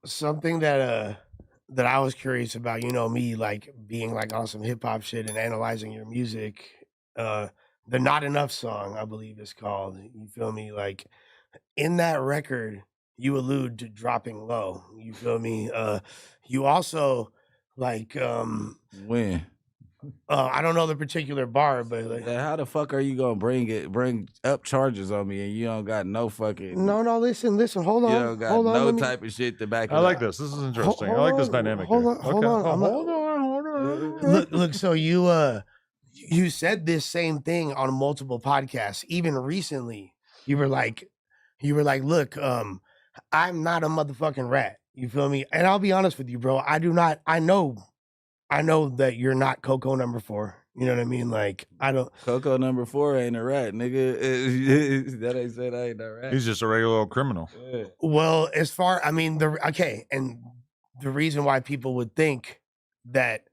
something that I was curious about, me like being like on some hip hop shit and analyzing your music. Uh the Not Enough song, I believe it's called. You feel me? Like in that record, you allude to dropping low. You feel me? You also like When? I don't know the particular bar, but like, How the fuck are you gonna bring up charges on me and you don't got no fucking no, listen, hold you on, don't got let no me type of shit to back it I like up? this. This is interesting. I like this dynamic here. Hold on. Hold on. Look. So you said this same thing on multiple podcasts. Even recently, you were like, look, I'm not a motherfucking rat. You feel me? And I'll be honest with you, bro. I do not. I know that you're not Coco number 4. You know what I mean? Like I don't. Coco number 4 ain't a rat, nigga. That ain't said I ain't a rat. He's just a regular old criminal. Yeah. Well, I mean, and the reason why people would think that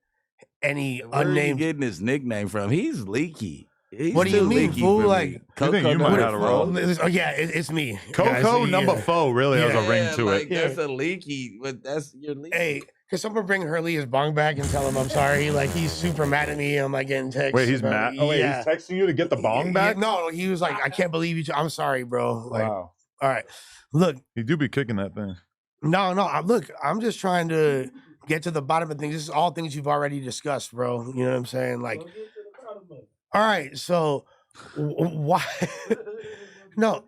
any Where unnamed, are you getting his nickname from? He's leaky. He's what do you too mean, leaky fool? for Like, me. You think you might have a role? Oh yeah, it's me. Coco guys. number 4 really has a ring to like, it. That's a leaky, but that's your leaky. Hey, can someone bring Hurley's bong back and tell him I'm sorry? Like he's super mad at me. I'm like getting texts. Wait, he's mad? Oh, wait, he's texting you to get the bong back? No, he was like, I can't believe you. I'm sorry, bro. Like, Wow. all right, look. You do be kicking that thing. No, look, I'm just trying to get to the bottom of things. This is all things you've already discussed, bro. You know what I'm saying? Like, all right, so why? No,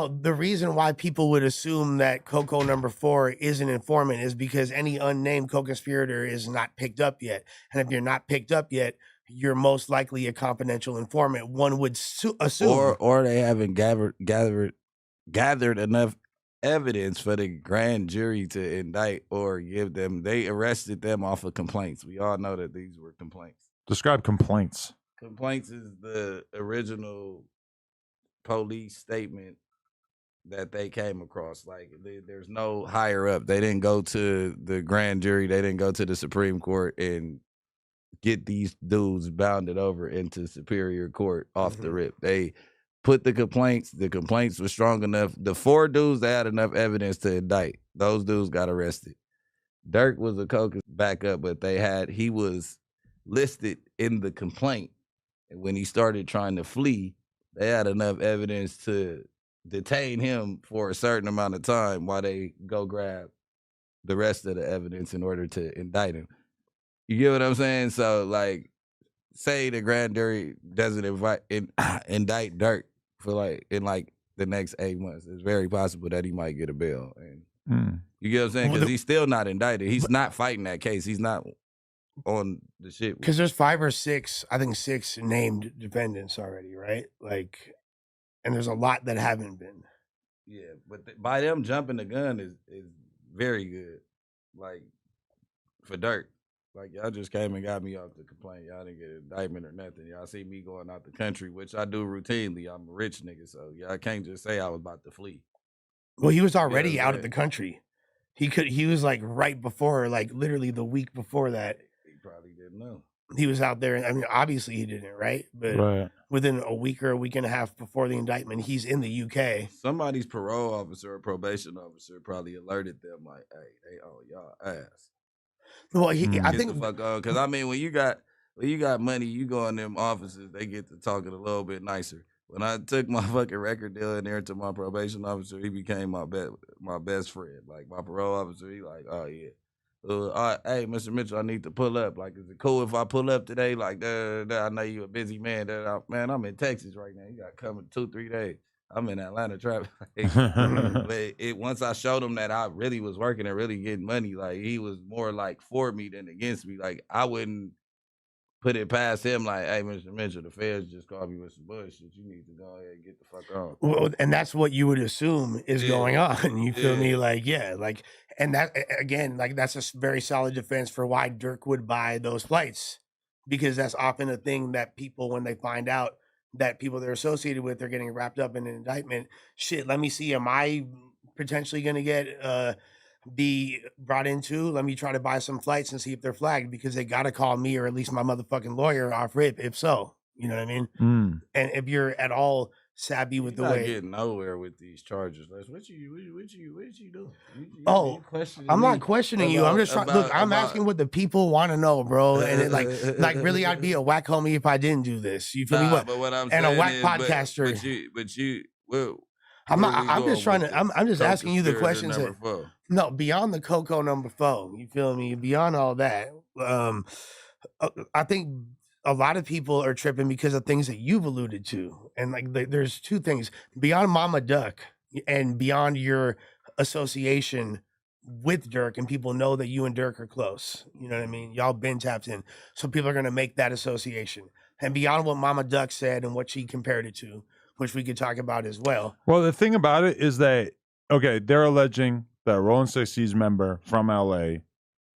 the reason why people would assume that Coco number 4 is an informant is because any unnamed co-conspirator is not picked up yet. And if you're not picked up yet, you're most likely a confidential informant. One would assume. Or they haven't gathered enough evidence for the grand jury to indict or give them. They arrested them off of complaints. We all know that these were complaints. Describe complaints. Complaints is the original police statement that they came across. Like there's no higher up. They didn't go to the grand jury. They didn't go to the Supreme Court and get these dudes bounded over into Superior Court off the rip. They put the complaints. The complaints were strong enough. The 4 dudes that had enough evidence to indict, those dudes got arrested. Dirk was a coke backup, but he was listed in the complaint. And when he started trying to flee, they had enough evidence to detain him for a certain amount of time while they go grab the rest of the evidence in order to indict him. You get what I'm saying? So, like, say the grand jury doesn't indict Dirk for in the next 8 months. It's very possible that he might get a bail. And you get what I'm saying? Because he's still not indicted. He's not fighting that case. He's not on the shit. Because there's 5 or 6, I think 6 named defendants already, right? Like, and there's a lot that haven't been. Yeah, but by them jumping the gun is very good. Like, for Dirk. Like, y'all just came and got me off the complaint. Y'all didn't get an indictment or nothing. Y'all see me going out the country, which I do routinely. I'm a rich nigga, so y'all can't just say I was about to flee. Well, he was already out of the country. He was like right before, like literally the week before that. He probably didn't know. He was out there. I mean, obviously he didn't, right? But within a week or a week and a half before the indictment, he's in the UK. Somebody's parole officer or probation officer probably alerted them, like, hey, they owe y'all ass. Well, I think the fuck on, because I mean, when you got money, you go in them offices, they get to talking a little bit nicer. When I took my fucking record deal in there to my probation officer, he became my best friend. Like my parole officer, he like, oh yeah, hey, Mr. Mitchell, I need to pull up. Like, is it cool if I pull up today? Like, I know you a busy man. Man, I'm in Texas right now. You got to come in 2-3 days. I'm in Atlanta traffic. But once I showed him that I really was working and really getting money, like he was more like for me than against me. Like I wouldn't put it past him like, hey, Mr. Mitchell, the feds just called me with some bullshit. You need to go ahead and get the fuck on. Well, and that's what you would assume is going on. You feel me? Like, yeah, like, and that again, like that's a very solid defense for why Dirk would buy those flights, because that's often a thing that people, when they find out that people they're associated with are getting wrapped up in an indictment, shit, let me see, am I potentially going to get be brought into? Let me try to buy some flights and see if they're flagged, because they got to call me or at least my motherfucking lawyer off rip if so. You know what I mean? And if you're at all savvy with the not way. getting nowhere with these charges. Like, what you doing? Oh, I'm not questioning you. I'm just trying. Look, I'm asking what the people want to know, bro. And it like really, I'd be a whack homie if I didn't do this. You feel me? What? But what I'm and saying a whack is, podcaster. but you, well, I'm not. I'm just trying to. I'm just asking you the questions. No, beyond the Coco number 4. You feel me? Beyond all that, I think a lot of people are tripping because of things that you've alluded to, and like there's 2 things beyond Mama Duck and beyond your association with Dirk, and people know that you and Dirk are close. You know what I mean? Y'all been tapped in, so people are gonna make that association. And beyond what Mama Duck said and what she compared it to, which we could talk about as well. Well, the thing about it is that, okay, they're alleging that Rolling 60s member from LA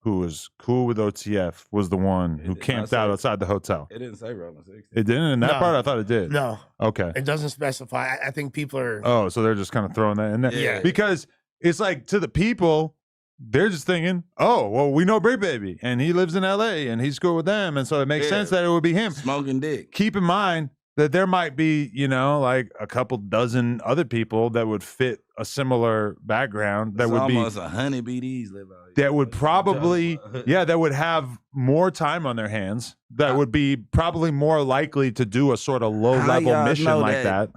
who was cool with OTF was the one who camped out outside the hotel. It didn't say Rolling 60s. It didn't in that part? I thought it did. No. Okay. It doesn't specify. I think people are... Oh, so they're just kind of throwing that in there? Yeah. Because it's like, to the people, they're just thinking, oh, well, we know Bricc Baby, and he lives in LA, and he's cool with them, and so it makes sense that it would be him. Smoking dick. Keep in mind that there might be, you know, like a couple dozen other people that would fit a similar background that would almost 100 BDs live out here. That would probably, that would have more time on their hands, that would be probably more likely to do a sort of low-level mission like that.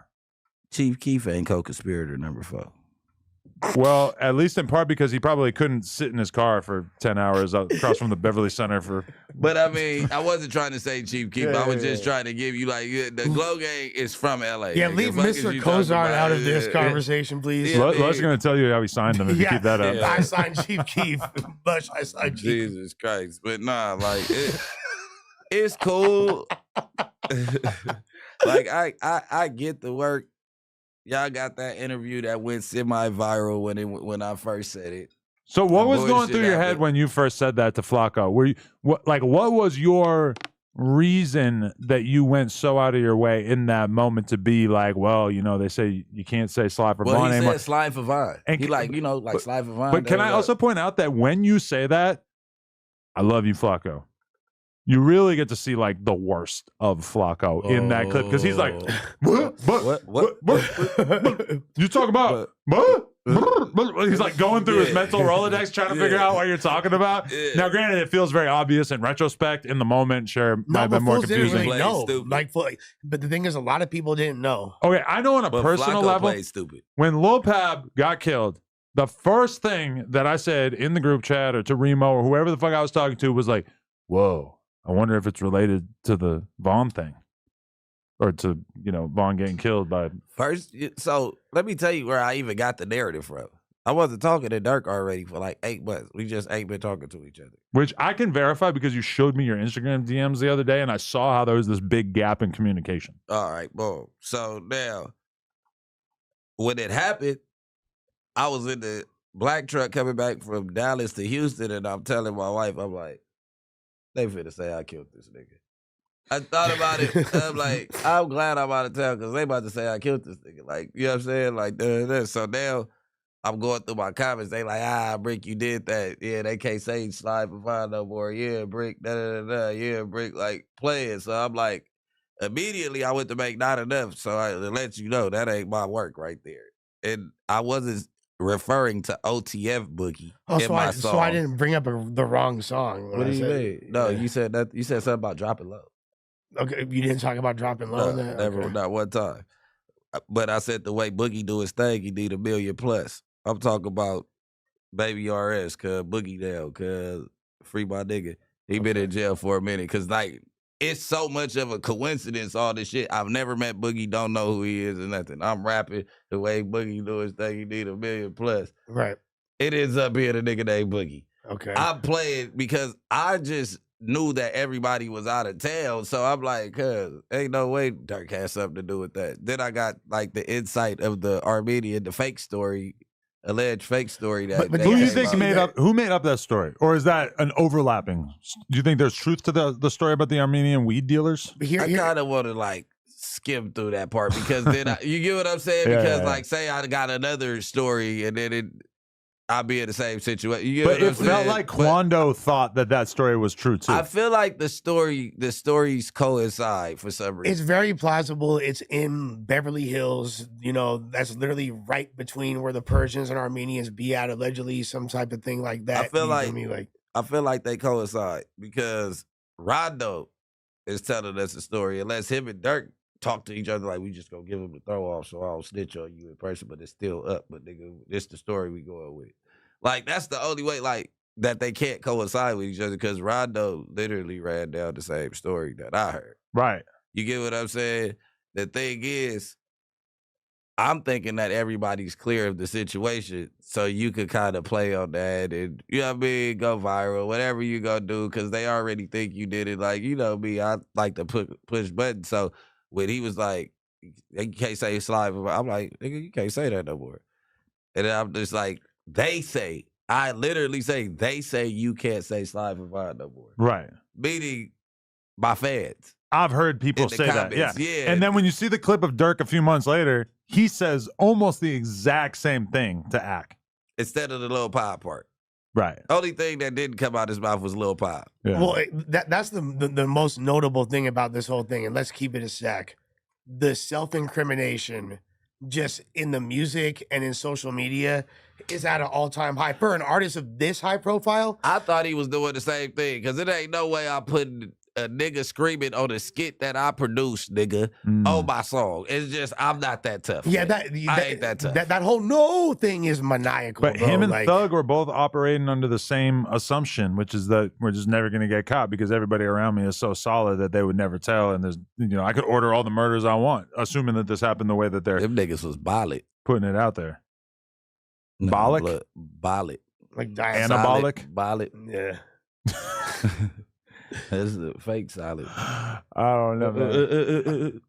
Chief Keef ain't co-conspirator number 4. Well, at least in part because he probably couldn't sit in his car for 10 hours across from the Beverly Center for... But I mean, I wasn't trying to say Chief Keef. I was just trying to give you, like, the Glow Gang is from LA. Yeah, leave Mr. Cozart out of this conversation, please. Yeah, Lush going to tell you how he signed him if you keep that up. I signed Chief Keef. Lush, I signed Chief. Jesus Christ. But nah, like, it's cool. Like, I get the work. Y'all got that interview that went semi-viral when I first said it. So what was going through your head when you first said that to Flacco? Were you what was your reason that you went so out of your way in that moment to be like, well, you know, they say you can't say Sly for Vaughn anymore. He said Sly for Vaughn. And he like, you know, like Sly for Vaughn. But can I also point out that when you say that, I love you, Flacco. You really get to see like the worst of Flacco in that clip because he's like, what? You talk about what? He's like going through his mental Rolodex trying to figure out what you're talking about. Now, granted, it feels very obvious in retrospect. In the moment, sure, might have been more confusing. But the thing is, a lot of people didn't know. Okay, I know on a personal level, when Lil Pab got killed, the first thing that I said in the group chat or to Remo or whoever the fuck I was talking to was like, whoa. I wonder if it's related to the Vaughn thing or to, you know, Vaughn getting killed by... First, so let me tell you where I even got the narrative from. I wasn't talking to Dirk already for like 8 months. We just ain't been talking to each other. Which I can verify because you showed me your Instagram DMs the other day and I saw how there was this big gap in communication. All right, boom. So now, when it happened, I was in the black truck coming back from Dallas to Houston and I'm telling my wife, I'm like, they finna say I killed this nigga. I thought about it. I'm like, I'm glad I'm out of town because they about to say I killed this nigga. Like, you know what I'm saying? Like, so now I'm going through my comments. They like, Bricc, you did that. Yeah, they can't say Slide for Fine no more. Yeah, Bricc, da-da-da-da. Yeah, Bricc, like, playing. So I'm like, immediately I went to make Not Enough. So I let you know that ain't my work right there. And I wasn't referring to OTF Boogie in my song. So I didn't bring up the wrong song. What do you mean? No, you said that. You said something about dropping low. Okay, you didn't talk about dropping low. No, never, not one time. But I said the way Boogie do his thing, he need $1 million plus. I'm talking about Baby RS, cause Boogie down, cause free my nigga. He been in jail for a minute, cause like it's so much of a coincidence, all this shit. I've never met Boogie, don't know who he is or nothing. I'm rapping the way Boogie do his thing, he need $1 million plus. Right. It ends up being a nigga named Boogie. Okay. I played because I just knew that everybody was out of town. So I'm like, ain't no way Dirk has something to do with that. Then I got like the insight of the Armenian, the fake story, alleged fake story. That but who do you think made up? Who made up that story, or is that an overlapping? Do you think there's truth to the story about the Armenian weed dealers? I kind of want to like skim through that part because then you get what I'm saying? Because like say I got another story and then I'll be in the same situation. You get But what it I'm felt saying? like Quando thought that story was true too. I feel like the stories coincide for some reason. It's very plausible. It's in Beverly Hills. You know, that's literally right between where the Persians and Armenians be at, allegedly, some type of thing like that. I feel You like I feel like they coincide because Rondo is telling us a story. Unless him and Dirk talk to each other like we just gonna give him the throw off, so I don't snitch on you in person, but it's still up. But nigga, this the story we going with. Like that's the only way, like that they can't coincide with each other because Rondo literally ran down the same story that I heard. Right. You get what I'm saying? The thing is, I'm thinking that everybody's clear of the situation, so you could kind of play on that and, you know what I mean, go viral, whatever you gonna do, because they already think you did it. Like, you know me, I like to push buttons. So when he was like, you can't say slide, I'm like, nigga, you can't say that no more. And then I'm just like, I literally say, they say you can't say slide for vibe no more. Right. Meaning my fans. I've heard people say comments, that. Yeah. And then when you see the clip of Dirk a few months later, he says almost the exact same thing to Ack. Instead of the Lil Pop part. Right. Only thing that didn't come out his mouth was Lil Pop. Yeah. Well, that's the most notable thing about this whole thing, and let's keep it a sec. The self-incrimination just in the music and in social media is at an all-time high. For an artist of this high profile, I thought he was doing the same thing, because it ain't no way I'm putting a nigga screaming on a skit that I produced, nigga, on my song. It's just, I'm not that tough. yeah, I ain't that tough. That whole no thing is maniacal. But bro. him and Thug were both operating under the same assumption, which is that we're just never going to get caught because everybody around me is so solid that they would never tell. And there's, I could order all the murders I want, assuming that this happened the way that they're Them niggas was bollet. putting it out there. No, Bollock? Bollet. like Anabolic? Bollet. Yeah. That's the fake solid. I don't know, man.